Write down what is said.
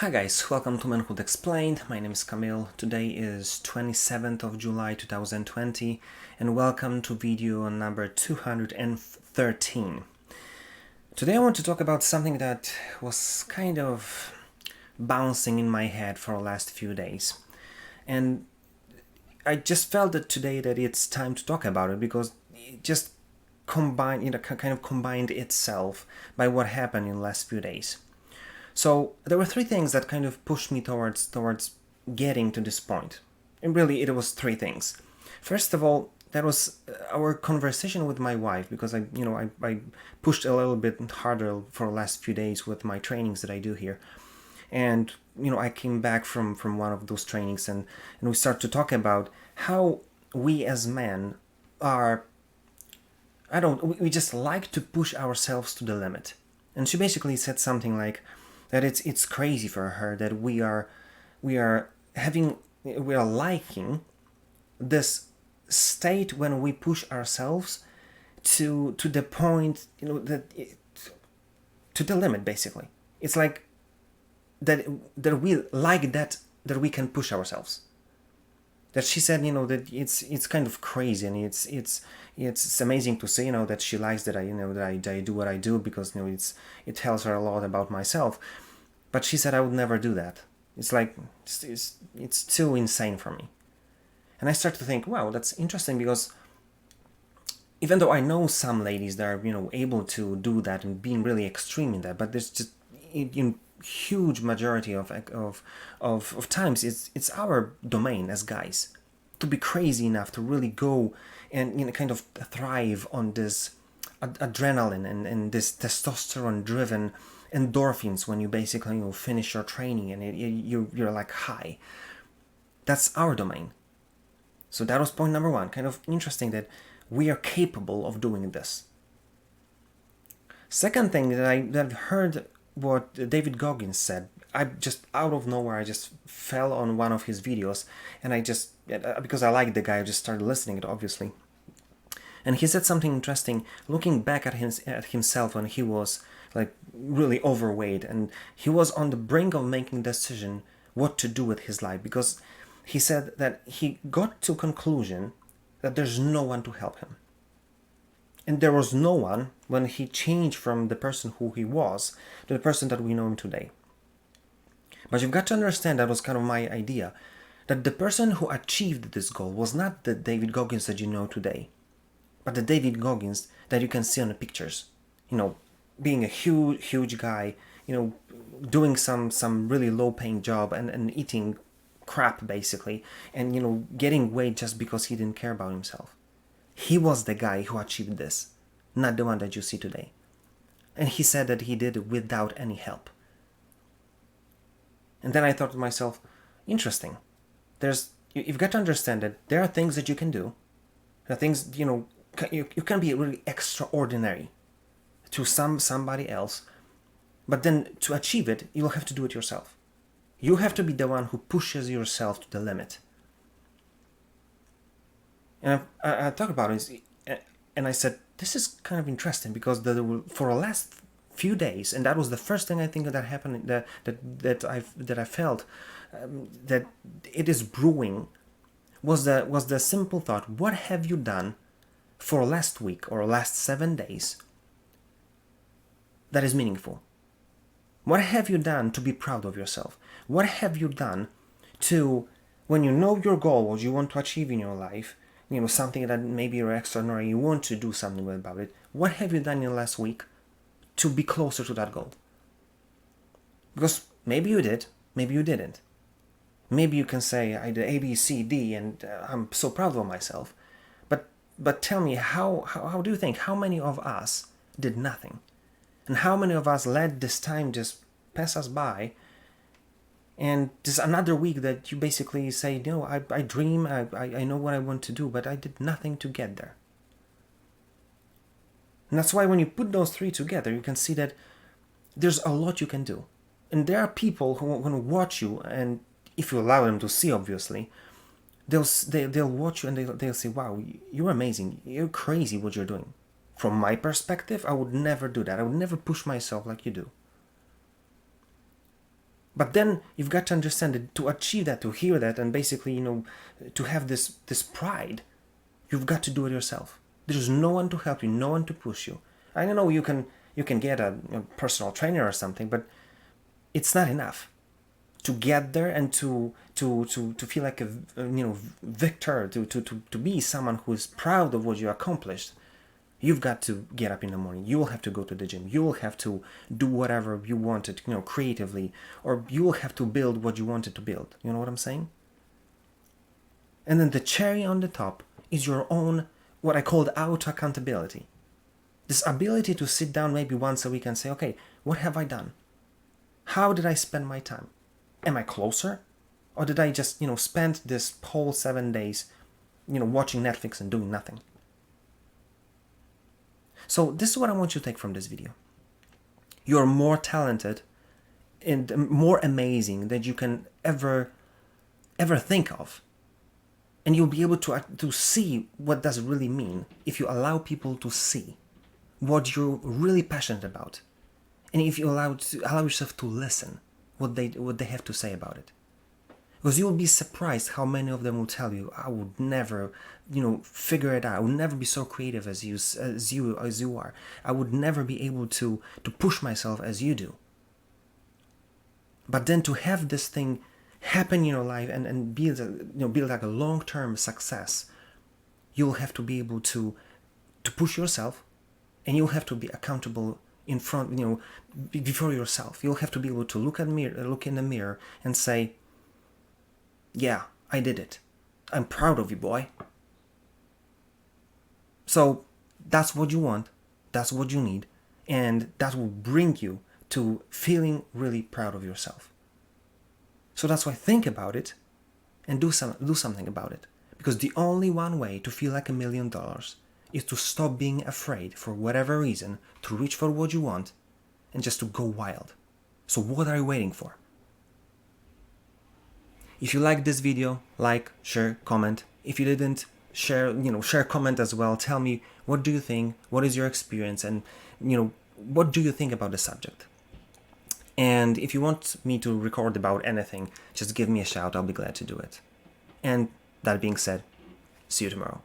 Hi guys, welcome to Manhood Explained. My name is Camille. Today is 27th of July 2020 and welcome to video number 213. Today I want to talk about something that was kind of bouncing in my head for the last few days. And I just felt that today that it's time to talk about it because it just combined itself by what happened in the last few days. So there were three things that kind of pushed me towards getting to this point. And really it was three things. First of all, that was our conversation with my wife, because I pushed a little bit harder for the last few days with my trainings that I do here. And I came back from one of those trainings and we start to talk about how we as men are we just like to push ourselves to the limit. And she basically said something like that it's crazy for her that we are liking this state when we push ourselves to the point, to the limit. Basically, it's like that we like that we can push ourselves. That she said, that it's kind of crazy, and it's amazing to say, that she likes that I do what I do, because it tells her a lot about myself. But she said I would never do that. It's like it's too insane for me. And I start to think, wow, that's interesting, because even though I know some ladies that are able to do that and being really extreme in that, but there's just in huge majority of times it's our domain as guys to be crazy enough to really go and kind of thrive on this adrenaline and this testosterone driven endorphins when you basically finish your training and you're like high. That's our domain. So that was point number one. Kind of interesting that we are capable of doing this. Second thing that I've heard what David Goggins said. I just out of nowhere I just fell on one of his videos, and I just, because I like the guy, I just started listening to it, obviously. And he said something interesting, looking back at himself when he was like really overweight and he was on the brink of making a decision what to do with his life, because he said that he got to a conclusion that there's no one to help him. And there was no one when he changed from the person who he was to the person that we know him today. But you've got to understand, that was kind of my idea, that the person who achieved this goal was not the David Goggins that you know today, but the David Goggins that you can see on the pictures. Being a huge guy, doing some really low paying job and eating crap basically, and getting weight just because he didn't care about himself. He was the guy who achieved this, not the one that you see today. And he said that he did it without any help. And then I thought to myself, interesting. You've got to understand that there are things that you can do. There are things, you can be really extraordinary to somebody else, but then to achieve it, you'll have to do it yourself. You have to be the one who pushes yourself to the limit. And I talked about it, and I said, this is kind of interesting, because for the last few days, and that was the first thing I think that happened, that I felt that it is brewing, was the simple thought: what have you done for last week or last 7 days that is meaningful? What have you done to be proud of yourself? What have you done to, when you know your goal, what you want to achieve in your life, something that maybe you're extraordinary, you want to do something about it, what have you done in the last week to be closer to that goal? Because maybe you did, maybe you didn't. Maybe you can say, I did A, B, C, D, and I'm so proud of myself. But tell me, how do you think, how many of us did nothing? And how many of us let this time just pass us by, and just another week that you basically say, I dream, I know what I want to do, but I did nothing to get there. And that's why when you put those three together, you can see that there's a lot you can do. And there are people who want to watch you, and if you allow them to see, obviously, they'll watch you and they'll say, wow, you're amazing, you're crazy what you're doing. From my perspective, I would never do that. I would never push myself like you do. But then you've got to understand that to achieve that, to hear that, and basically, to have this pride, you've got to do it yourself. There's no one to help you, no one to push you. I know you can get a personal trainer or something, but it's not enough to get there and to feel like a victor, to be someone who is proud of what you accomplished. You've got to get up in the morning. You will have to go to the gym. You will have to do whatever you wanted, creatively, or you will have to build what you wanted to build. You know what I'm saying? And then the cherry on the top is your own, what I call auto accountability. This ability to sit down maybe once a week and say, okay, what have I done? How did I spend my time? Am I closer? Or did I just, spend this whole 7 days, watching Netflix and doing nothing? So this is what I want you to take from this video. You're more talented and more amazing than you can ever think of. And you'll be able to see what does it really mean if you allow people to see what you're really passionate about. And if you allow yourself to listen what they have to say about it. Because you will be surprised how many of them will tell you, I would never, figure it out. I would never be so creative as you are. I would never be able to push myself as you do. But then to have this thing happen in your life and build like a long-term success, you'll have to be able to push yourself, and you'll have to be accountable in front, before yourself. You'll have to be able to look in the mirror and say, yeah, I did it. I'm proud of you, boy. So that's what you want, that's what you need, and that will bring you to feeling really proud of yourself. So that's why think about it and do something about it. Because the only one way to feel like $1 million is to stop being afraid for whatever reason, to reach for what you want, and just to go wild. So what are you waiting for? If you liked this video, like, share, comment. If you didn't, share, comment as well. Tell me, what do you think? What is your experience? And, what do you think about the subject? And if you want me to record about anything, just give me a shout. I'll be glad to do it. And that being said, see you tomorrow.